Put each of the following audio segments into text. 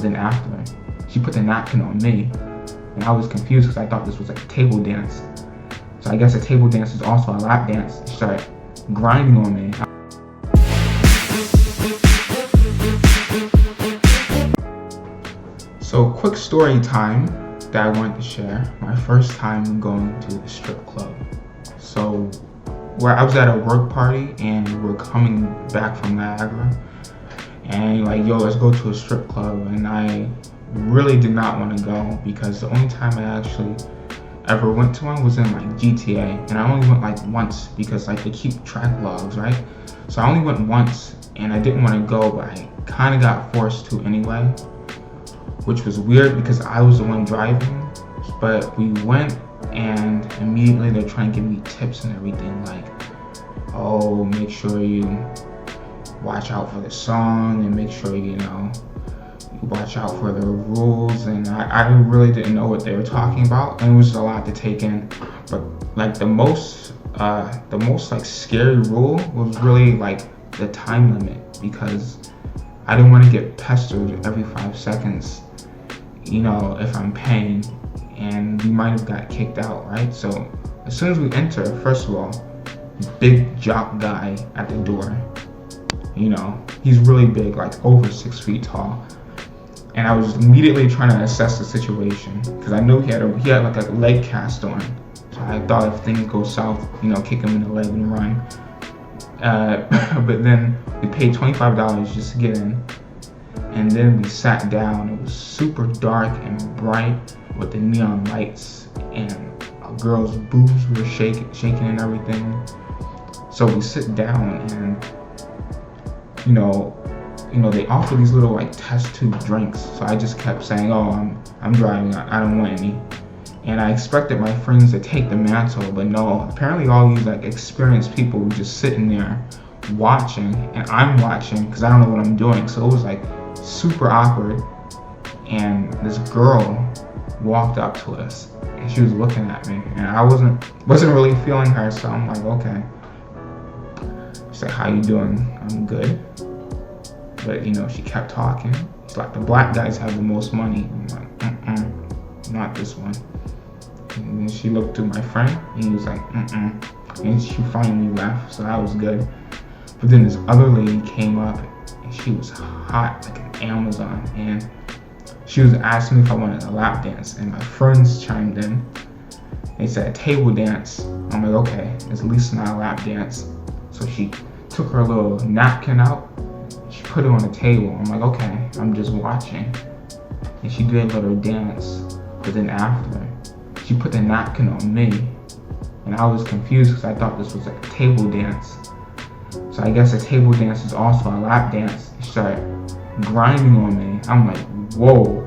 but then after, she put the napkin on me, and I was confused because I thought this was like a table dance. So I guess a table dance is also a lap dance. She started grinding on me. So quick story time that I wanted to share. My first time going to the strip club. So where I was at a work party and we're coming back from Niagara, and like, yo, let's go to a strip club. And I really did not want to go because the only time I actually ever went to one was in like GTA, and I only went like once because like they keep track logs, right? So I only went once and I didn't want to go, but I kind of got forced to anyway, which was weird because I was the one driving. But we went, and immediately they're trying to give me tips and everything, like, oh, make sure you watch out for the song, and make sure you watch out for the rules. And I really didn't know what they were talking about, and it was a lot to take in. But like the most like scary rule was really like the time limit, because I didn't want to get pestered every 5 seconds, if I'm paying, and we might have got kicked out, right? So as soon as we enter, first of all, big jock guy at the door, he's really big, like over 6 feet tall. And I was immediately trying to assess the situation because I knew he had like a leg cast on. So I thought if things go south, kick him in the leg and run. But then we paid $25 just to get in. And then we sat down. It was super dark and bright with the neon lights, and a girl's boobs were shaking and everything. So we sit down, and they offer these little like test tube drinks. So I just kept saying, oh, I'm driving, I don't want any. And I expected my friends to take the mantle, but no, apparently all these like experienced people were just sitting there watching, and I'm watching because I don't know what I'm doing. So it was like super awkward. And this girl walked up to us, and she was looking at me, and I wasn't really feeling her. So I'm like, okay. She's like, how you doing? I'm good. But she kept talking. It's like, the black guys have the most money. I'm like, not this one. And then she looked to my friend, and he was like, and she finally left. So that was good. But then this other lady came up, and she was hot like an Amazon, and she was asking me if I wanted a lap dance, and my friends chimed in. They said table dance. I'm like, okay, it's at least not a lap dance. So she took her little napkin out, she put it on the table. I'm like, okay, I'm just watching. And she did a little dance, but then after, she put the napkin on me, and I was confused because I thought this was like a table dance. So I guess a table dance is also a lap dance. She started grinding on me. I'm like, whoa,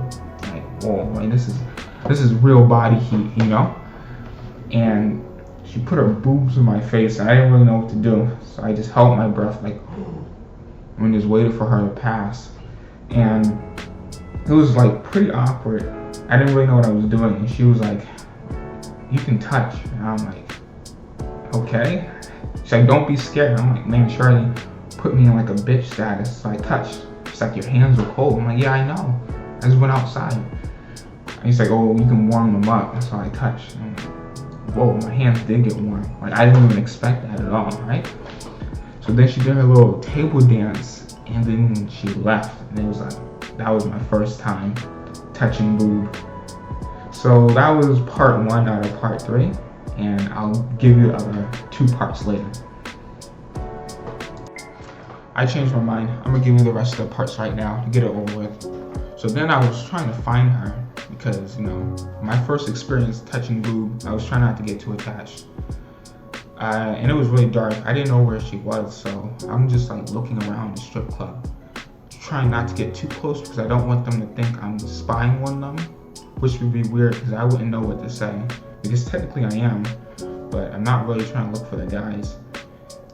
like this is real body heat, And she put her boobs in my face, and I didn't really know what to do. So I just held my breath, like, and just waited for her to pass. And it was like pretty awkward. I didn't really know what I was doing, and she was like, you can touch. And I'm like, okay. She's like, don't be scared. I'm like, man, Shirley put me in like a bitch status. So I touched. She's like, your hands are cold. I'm like, yeah, I know. I just went outside. And he's like, oh, you can warm them up. So I touched. And I'm like, whoa, my hands did get warm. Like, I didn't even expect that at all, right? So then she did her little table dance, and then she left. And it was like, that was my first time touching boob. So that was part 1 out of part 3, and I'll give you the other 2 parts later. I changed my mind. I'm gonna give you the rest of the parts right now to get it over with. So then I was trying to find her because, my first experience touching boob, I was trying not to get too attached. And it was really dark. I didn't know where she was, so I'm just like looking around the strip club, trying not to get too close because I don't want them to think I'm spying on them, which would be weird because I wouldn't know what to say. Because technically I am, but I'm not really trying to look for the guys.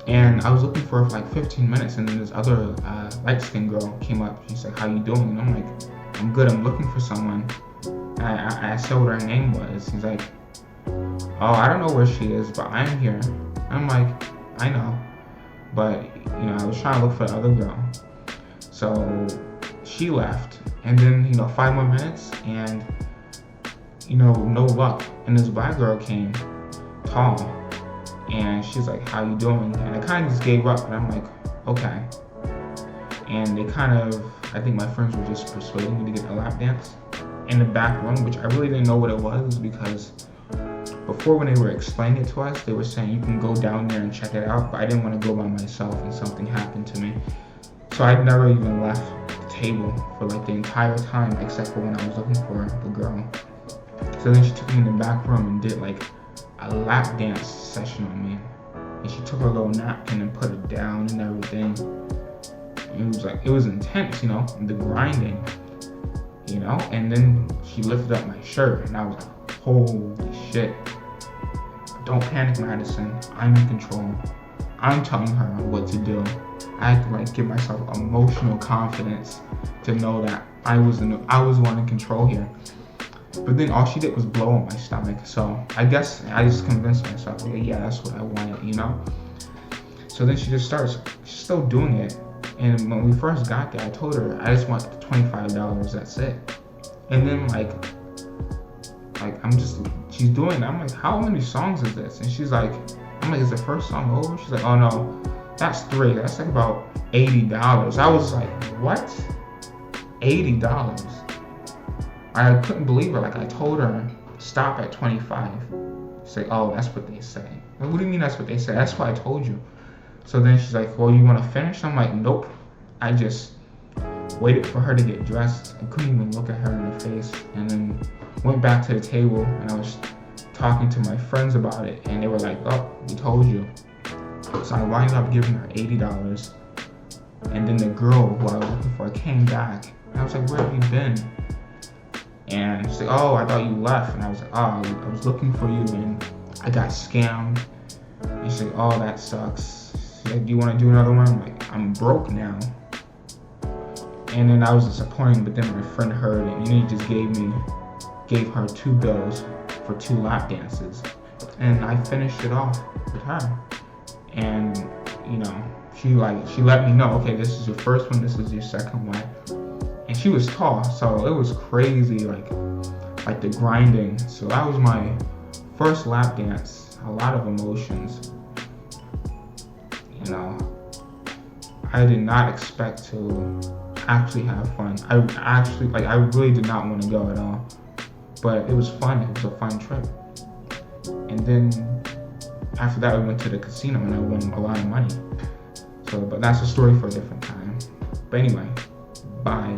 And I was looking for her for like 15 minutes, and then this other light-skinned girl came up. She's like, how you doing? And I'm like, I'm good, I'm looking for someone. And I said what her name was. He's like, oh, I don't know where she is, but I'm here. I'm like, I know. But, I was trying to look for the other girl. So she left, And then, 5 more minutes, and, no luck. And this black girl came, tall, and she's like, how you doing? And I kind of just gave up, and I'm like, okay. And they I think my friends were just persuading me to get a lap dance in the back room, which I really didn't know what it was, because before, when they were explaining it to us, they were saying you can go down there and check it out, but I didn't want to go by myself and something happened to me. So I never even left the table for like the entire time, except for when I was looking for the girl. So then she took me in the back room and did like a lap dance session on me. And she took her little napkin and put it down and everything. It was intense, the grinding, and then she lifted up my shirt and I was like, holy shit. Don't panic, Madison. I'm in control. I'm telling her what to do. I had to give myself emotional confidence to know that I was the one in control here. But then all she did was blow on my stomach. So I guess I just convinced myself, yeah, that's what I wanted, So then she's still doing it. And when we first got there, I told her I just want $25. That's it. And then she's doing it. I'm like, how many songs is this? And she's like, is the first song over? She's like, oh no, that's 3. That's like about $80. I was like, what? $80? I couldn't believe it. I told her, stop at 25. She's like, oh, that's what they say. Like, what do you mean that's what they say? That's what I told you. So then she's like, well, you want to finish? I'm like, nope. I just waited for her to get dressed. I couldn't even look at her in the face. And then went back to the table and I was talking to my friends about it. And they were like, oh, we told you. So I wound up giving her $80. And then the girl who I was looking for came back. And I was like, where have you been? And she's like, oh, I thought you left. And I was like, oh, I was looking for you and I got scammed. And she's like, oh, that sucks. She's like, do you want to do another one? I'm like, I'm broke now. And then I was disappointed, but then my friend heard it, and he just gave her 2 bills for 2 lap dances. And I finished it off with her. And, she let me know, okay, this is your first one, this is your second one. And she was tall, so it was crazy, like the grinding. So that was my first lap dance, a lot of emotions. I did not expect to actually have fun. I really did not want to go at all. But it was fun. It was a fun trip. And then after that, we went to the casino and I won a lot of money. But that's a story for a different time. But anyway, bye.